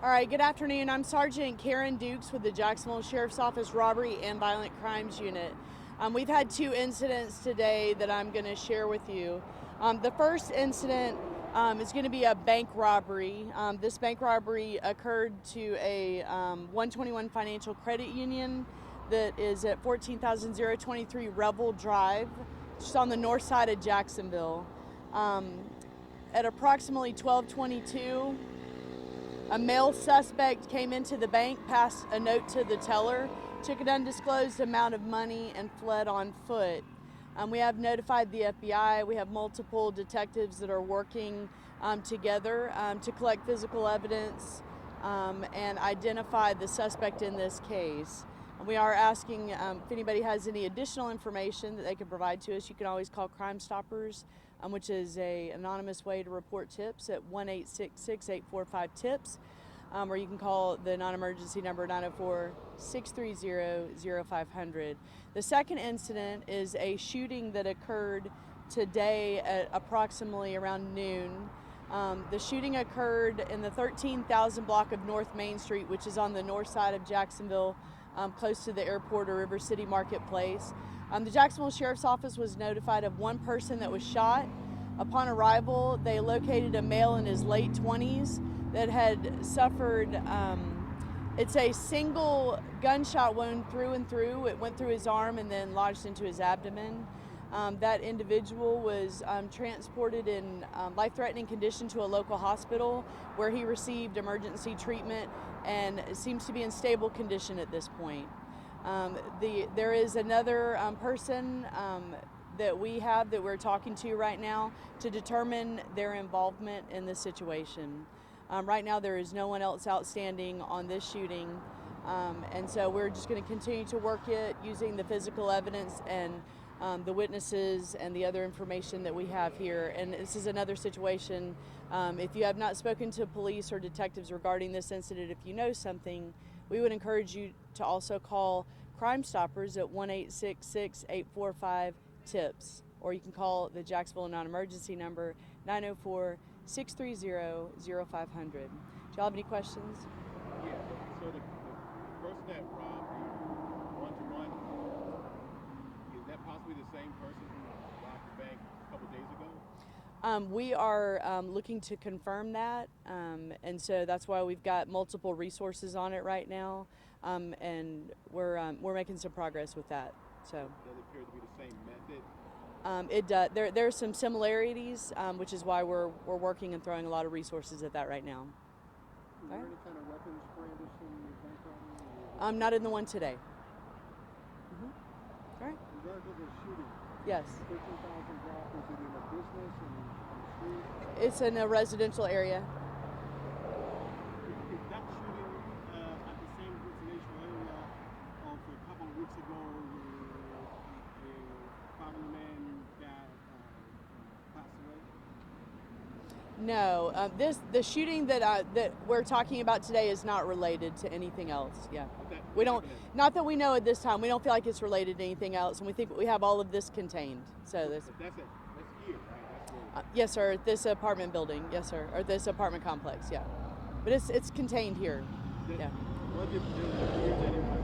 All right, good afternoon. I'm Sergeant Karen Dukes with the Jacksonville Sheriff's Office Robbery and Violent Crimes Unit. We've had two incidents today that I'm going to share with you. The first incident is going to be a bank robbery. This bank robbery occurred to a 121 Financial Credit Union that is at 14,023 Revel Drive, just on the north side of Jacksonville. At approximately 12:22, a male suspect came into the bank, passed a note to the teller, took an undisclosed amount of money, and fled on foot. We have notified the FBI. We have multiple detectives that are working together to collect physical evidence and identify the suspect in this case. We are asking if anybody has any additional information that they can provide to us. You can always call Crime Stoppers, which is an anonymous way to report tips at 1-866-845-TIPS, or you can call the non-emergency number 904-630-0500. The second incident is a shooting that occurred today at approximately around noon. The shooting occurred in the 13,000 block of North Main Street, which is on the north side of Jacksonville, close to the airport or River City Marketplace. The Jacksonville Sheriff's Office was notified of one person that was shot. Upon arrival, they located a male in his late 20s that had suffered, it's a single gunshot wound through and through. It went through his arm and then lodged into his abdomen. That individual was transported in life-threatening condition to a local hospital where he received emergency treatment and seems to be in stable condition at this point. There is another person that we have that we're talking to right now to determine their involvement in this situation. Right now there is no one else outstanding on this shooting, and so we're just going to continue to work it using the physical evidence and the witnesses and the other information that we have here. And this is another situation. If you have not spoken to police or detectives regarding this incident, if you know something, we would encourage you to also call Crime Stoppers at 1-866-845-TIPS, or you can call the Jacksonville non-emergency number 904-630-0500. Do y'all have any questions? Yeah, so the person that robbed one-to-one, is that possibly the same person who robbed the bank a couple days ago? We are looking to confirm that, and so that's why we've got multiple resources on it right now, and we're making some progress with that. So does it appear to be the same method? There's some similarities, which is why we're working and throwing a lot of resources at that right now. Is there any kind of weapons brandished in the bank robbery? Not in the one today. All right. In regards to the shooting, Yes. 13,000 block, is it in a business and on the street? It's in a residential area. Is that shooting at the same residential area of a couple of weeks ago where a family man got passed away? No, the shooting that we're talking about today is not related to anything else. Yeah, Okay. we don't. Not that we know at this time. We don't feel like it's related to anything else, and we think we have all of this contained. So this. But that's here, right? That's where. Yes, sir. This apartment building. Yes, sir. Or this apartment complex. Yeah, but it's contained here. Yeah. Was it appears that it was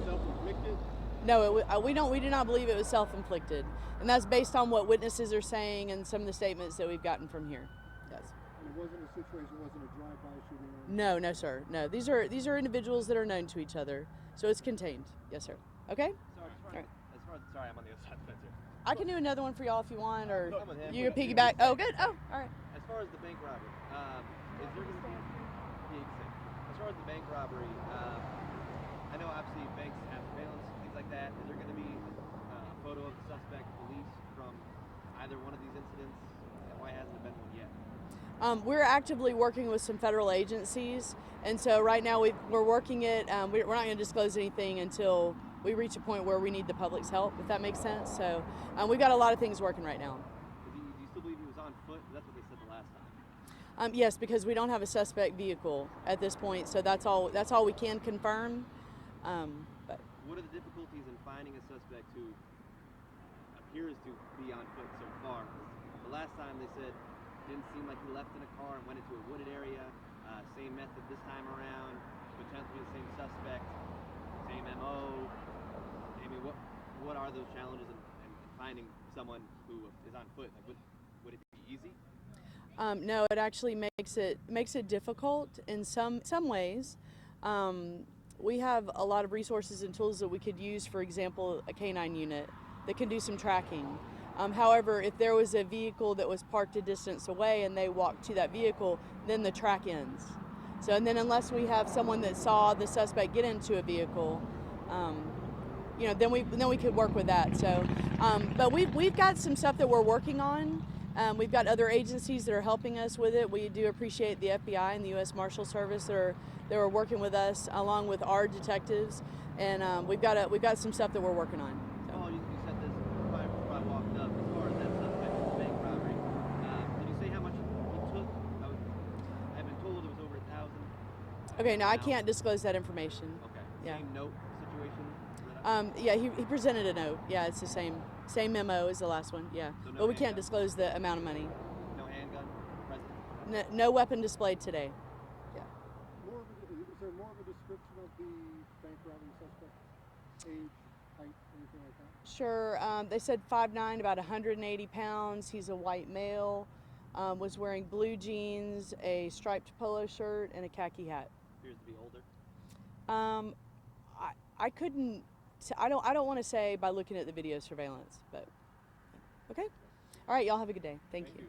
self-inflicted? No, we do not believe it was self-inflicted, and that's based on what witnesses are saying and some of the statements that we've gotten from here. Yes. And it wasn't a situation, it wasn't a drive-by shooting? No, sir. No, these are individuals that are known to each other, so it's contained. Yes, sir. Okay. Sorry, I'm on the other side of the fence here. I can do another one for y'all if you want, or I'm with him. you can piggyback. Oh, good. Oh, all right. As far as the bank robbery, is there going to be? Yeah, you can say. As far as the bank robbery, I know obviously banks have surveillance, things like that. Is there going to be a photo of the suspect released from either one of these incidents? And why hasn't there been one yet? We're actively working with some federal agencies, and so right now we're working it. We're not going to disclose anything until we reach a point where we need the public's help, if that makes sense. So we've got a lot of things working right now. Do you still believe he was on foot? That's what they said the last time. Yes, because we don't have a suspect vehicle at this point, so that's all we can confirm. But what are the difficulties in finding a suspect who appears to be on foot so far? The last time they said it didn't seem like he left in a car and went into a wooded area. Same method challenges in finding someone who is on foot? Like, would it be easy? No, it actually makes it difficult in some ways. We have a lot of resources and tools that we could use. For example, a canine unit that can do some tracking. However, if there was a vehicle that was parked a distance away and they walked to that vehicle, then the track ends. So, and then unless we have someone that saw the suspect get into a vehicle, then we could work with that. So, but we've got some stuff that we're working on. We've got other agencies that are helping us with it. We do appreciate the FBI and the U.S. Marshal Service that are working with us along with our detectives, and we've got some stuff that we're working on. So. Oh, you said this right before I walked up. As far as that suspect in the bank robbery, did you say how much he took? I've been told it was over 1,000. Okay, no, I can't disclose that information. Okay. Yeah. Same note situation. Yeah, he presented a note. Yeah, it's the same memo as the last one. Yeah, So no but we can't handgun? disclose the amount of money. No handgun present. No weapon displayed today. Yeah. Is there more of a description of the bank robbery suspect? Age, height, anything like that? Sure. They said 5'9", about 180 pounds. He's a white male. Was wearing blue jeans, a striped polo shirt, and a khaki hat. Appears to be older. I couldn't. I don't want to say by looking at the video surveillance, but okay. All right, y'all have a good day. Thank you.